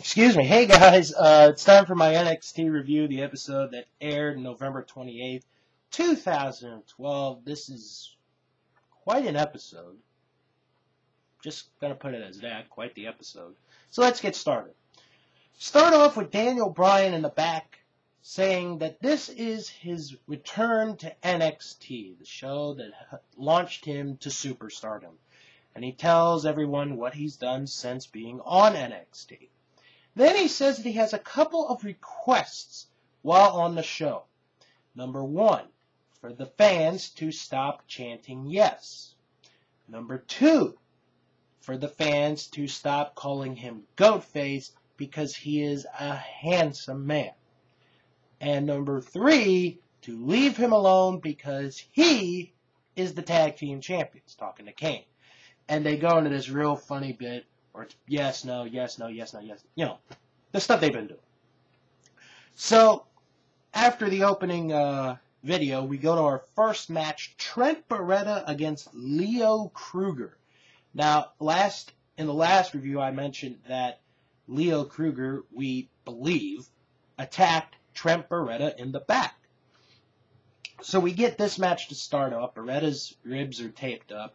Excuse me. Hey guys, it's time for my NXT review, the episode that aired November 28th, 2012. This is quite an episode. Just gonna put it as that, quite the episode. So let's get started. Start off with Daniel Bryan in the back saying that this is his return to NXT, the show that launched him to superstardom. And he tells everyone what he's done since being on NXT. Then he says that he has a couple of requests while on the show. Number one, for the fans to stop chanting yes. Number two, for the fans to stop calling him Goatface because he is a handsome man. And number three, to leave him alone because he is the tag team champions, talking to Kane. And they go into this real funny bit, or it's yes, no, yes, no, yes, no, yes. You know, the stuff they've been doing. So, after the opening video, we go to our first match, Trent Beretta against Leo Kruger. Now, in the last review, I mentioned that Leo Kruger, we believe, attacked Trent Beretta in the back. So we get this match to start off. Beretta's ribs are taped up.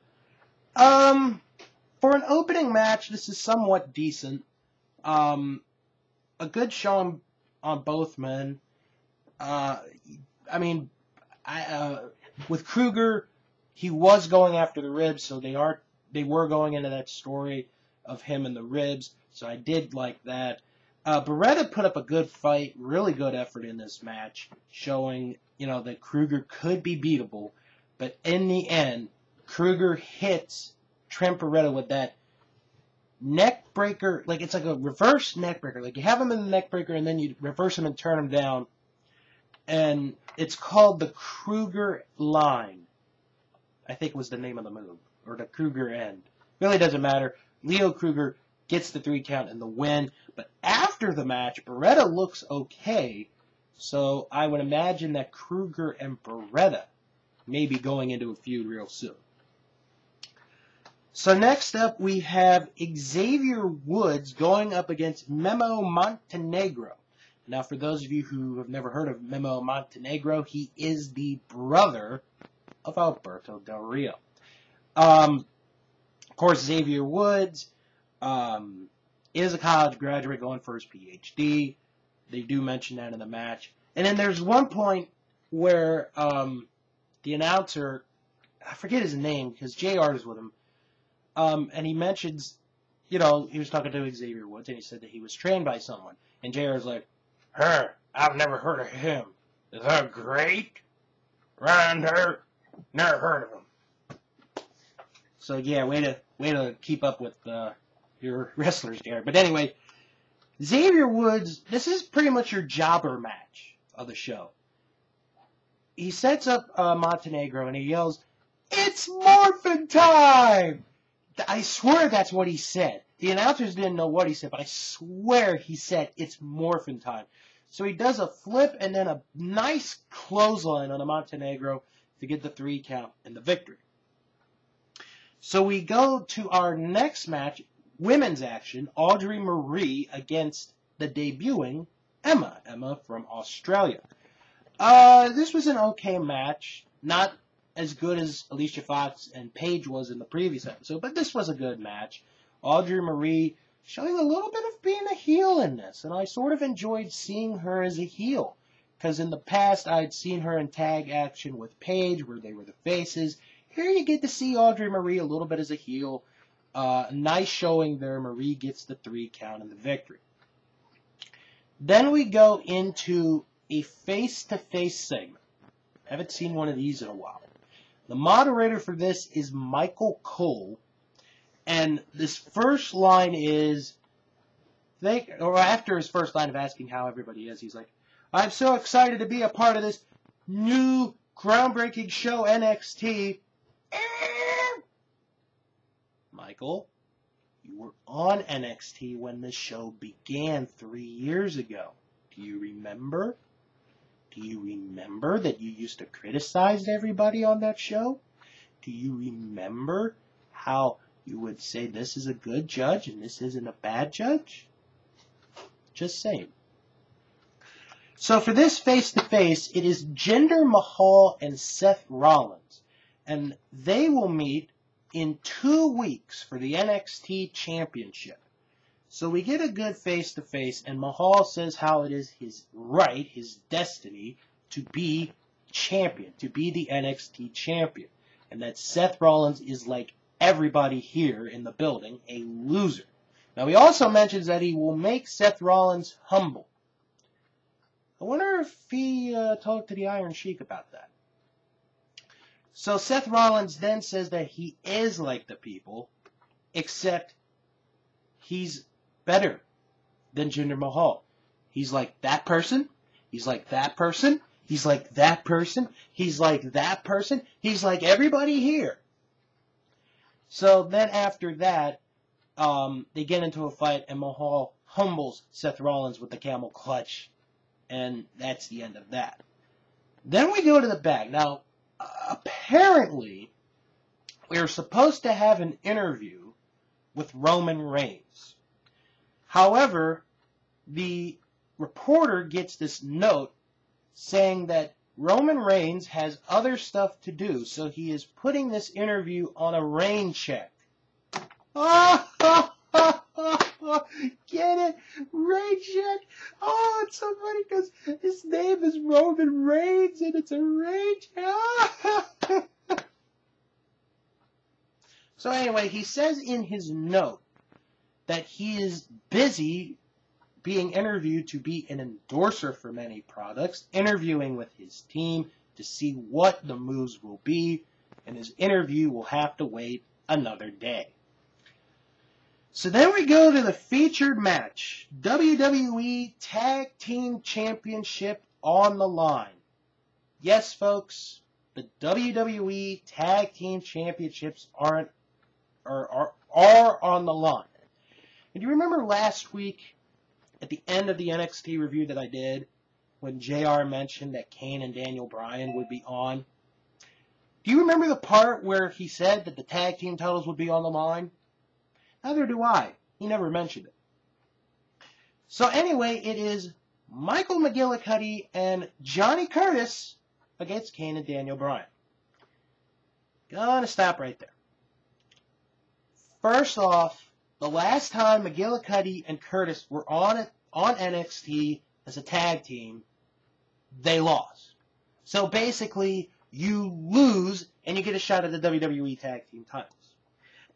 For an opening match, this is somewhat decent. A good showing on both men. With Kruger, he was going after the ribs, so they were going into that story of him and the ribs, so I did like that. Beretta put up a good fight, really good effort in this match, showing, that Kruger could be beatable, but in the end, Kruger hits Trent Beretta with that neck breaker, like it's like a reverse neck breaker. Like you have him in the neck breaker and then you reverse him and turn him down. And it's called the Kruger line. I think was the name of the move. Or the Kruger end. Really doesn't matter. Leo Kruger gets the 3 count and the win. But after the match, Beretta looks okay. So I would imagine that Kruger and Beretta may be going into a feud real soon. So next up, we have Xavier Woods going up against Memo Montenegro. Now, for those of you who have never heard of Memo Montenegro, he is the brother of Alberto Del Rio. Of course, Xavier Woods is a college graduate going for his PhD. They do mention that in the match. And then there's one point where the announcer, I forget his name because JR is with him, and he mentions, he was talking to Xavier Woods, and he said that he was trained by someone. And JR's like, I've never heard of him. Is that great? Never heard of him. So, yeah, way to keep up with your wrestlers there. But anyway, Xavier Woods, this is pretty much your jobber match of the show. He sets up Montenegro, and he yells, "It's morphin' time!" I swear that's what he said. The announcers didn't know what he said, but I swear he said, "It's morphin' time." So he does a flip and then a nice clothesline on a Montenegro to get the 3 count and the victory. So we go to our next match, women's action, Audrey Marie against the debuting Emma. Emma from Australia. This was an okay match. Not as good as Alicia Fox and Paige was in the previous episode, but this was a good match. Audrey Marie showing a little bit of being a heel in this, and I sort of enjoyed seeing her as a heel, because in the past I'd seen her in tag action with Paige, where they were the faces. Here you get to see Audrey Marie a little bit as a heel. Nice showing there. Marie gets the 3 count and the victory. Then we go into a face-to-face segment. Haven't seen one of these in a while. The moderator for this is Michael Cole, and this first line is, after his first line of asking how everybody is, he's like, "I'm so excited to be a part of this new groundbreaking show, NXT." Michael, you were on NXT when the show began 3 years ago. Do you remember? Do you remember that you used to criticize everybody on that show? Do you remember how you would say this is a good judge and this isn't a bad judge? Just saying. So for this face-to-face, it is Jinder Mahal and Seth Rollins. And they will meet in 2 weeks for the NXT Championship. So we get a good face-to-face, and Mahal says how it is his right, his destiny, to be champion, to be the NXT champion. And that Seth Rollins is, like everybody here in the building, a loser. Now he also mentions that he will make Seth Rollins humble. I wonder if he talked to the Iron Sheik about that. So Seth Rollins then says that he is like the people, except he's better than Jinder Mahal. He's like that person. He's like that person. He's like that person. He's like that person. He's like everybody here. So then after that, they get into a fight, and Mahal humbles Seth Rollins with the camel clutch. And that's the end of that. Then we go to the back. Now, apparently, we were supposed to have an interview with Roman Reigns. However, the reporter gets this note saying that Roman Reigns has other stuff to do, so he is putting this interview on a rain check. Get it? Rain check? Oh, it's so funny because his name is Roman Reigns and it's a rain check. So anyway, he says in his note that he is busy being interviewed to be an endorser for many products, interviewing with his team to see what the moves will be, and his interview will have to wait another day. So then we go to the featured match, WWE Tag Team Championship on the line. Yes, folks, the WWE Tag Team Championships are on the line. And do you remember last week, at the end of the NXT review that I did, when JR mentioned that Kane and Daniel Bryan would be on? Do you remember the part where he said that the tag team titles would be on the line? Neither do I. He never mentioned it. So anyway, it is Michael McGillicuddy and Johnny Curtis against Kane and Daniel Bryan. Gonna stop right there. First off, the last time McGillicuddy and Curtis were on NXT as a tag team, they lost. So basically, you lose and you get a shot at the WWE Tag Team Titles.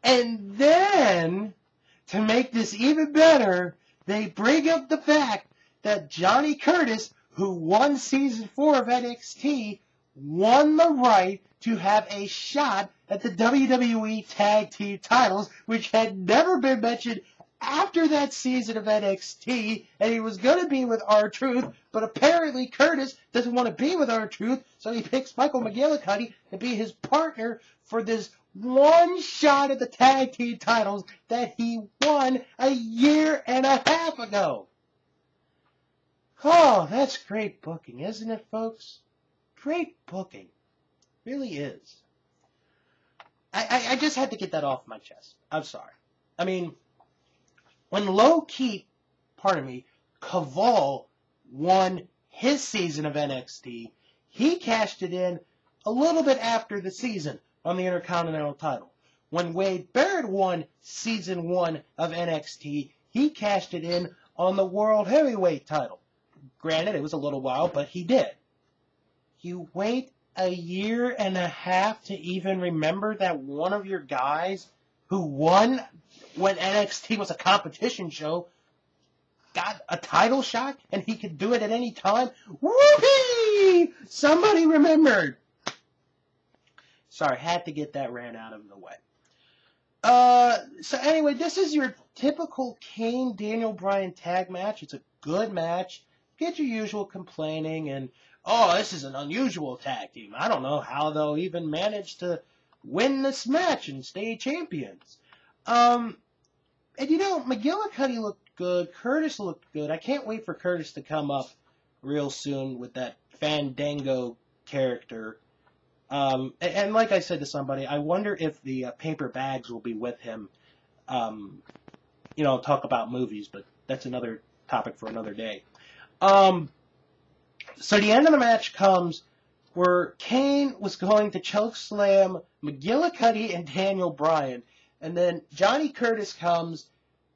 And then, to make this even better, they bring up the fact that Johnny Curtis, who won Season 4 of NXT, won the right to have a shot at the WWE Tag Team Titles, which had never been mentioned after that season of NXT, and he was going to be with R-Truth, but apparently Curtis doesn't want to be with R-Truth, so he picks Michael McGillicuddy to be his partner for this one shot at the Tag Team Titles that he won a year and a half ago. Oh, that's great booking, isn't it, folks? Great booking. Really is. I just had to get that off my chest. I'm sorry. I mean, when Caval won his season of NXT, he cashed it in a little bit after the season on the Intercontinental title. When Wade Barrett won Season 1 of NXT, he cashed it in on the World Heavyweight title. Granted, it was a little while, but he did. You wait a year and a half to even remember that one of your guys who won when NXT was a competition show got a title shot and he could do it at any time? Whoopee! Somebody remembered. Sorry, had to get that rant out of the way. So anyway, this is your typical Kane Daniel Bryan tag match. It's a good match. Get your usual complaining and, oh, this is an unusual tag team. I don't know how they'll even manage to win this match and stay champions. And you know, McGillicuddy looked good. Curtis looked good. I can't wait for Curtis to come up real soon with that Fandango character. And like I said to somebody, I wonder if the paper bags will be with him, talk about movies, but that's another topic for another day. So the end of the match comes where Kane was going to chokeslam McGillicuddy and Daniel Bryan. And then Johnny Curtis comes.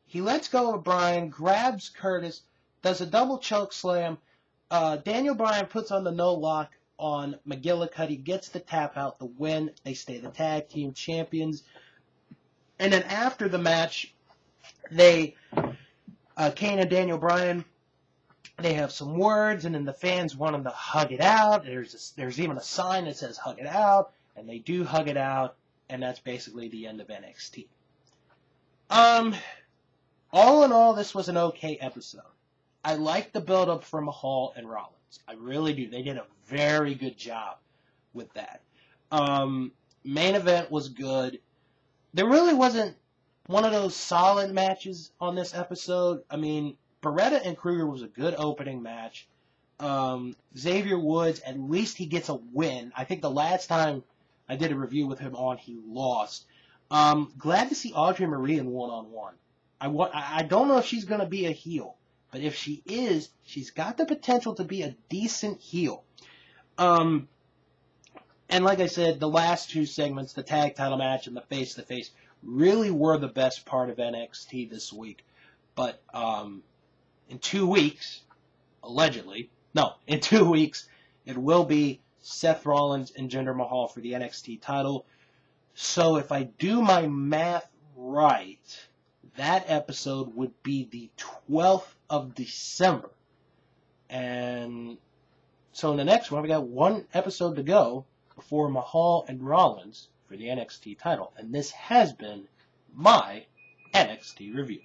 He lets go of Bryan, grabs Curtis, does a double chokeslam. Daniel Bryan puts on the no lock on McGillicuddy, gets the tap out, the win. They stay the tag team champions. And then after the match, Kane and Daniel Bryan, they have some words, and then the fans want them to hug it out. There's even a sign that says hug it out, and they do hug it out, and that's basically the end of NXT. All in all, this was an okay episode. I like the build-up from Mahal and Rollins. I really do. They did a very good job with that. Main event was good. There really wasn't one of those solid matches on this episode. I mean, Beretta and Kruger was a good opening match. Xavier Woods, at least he gets a win. I think the last time I did a review with him on, he lost. Glad to see Audrey Marie in one-on-one. I don't know if she's going to be a heel, but if she is, she's got the potential to be a decent heel. And like I said, the last two segments, the tag title match and the face-to-face, really were the best part of NXT this week. But in 2 weeks, allegedly, in 2 weeks, it will be Seth Rollins and Jinder Mahal for the NXT title. So if I do my math right, that episode would be the 12th of December. And so in the next one, we got one episode to go before Mahal and Rollins for the NXT title. And this has been my NXT review.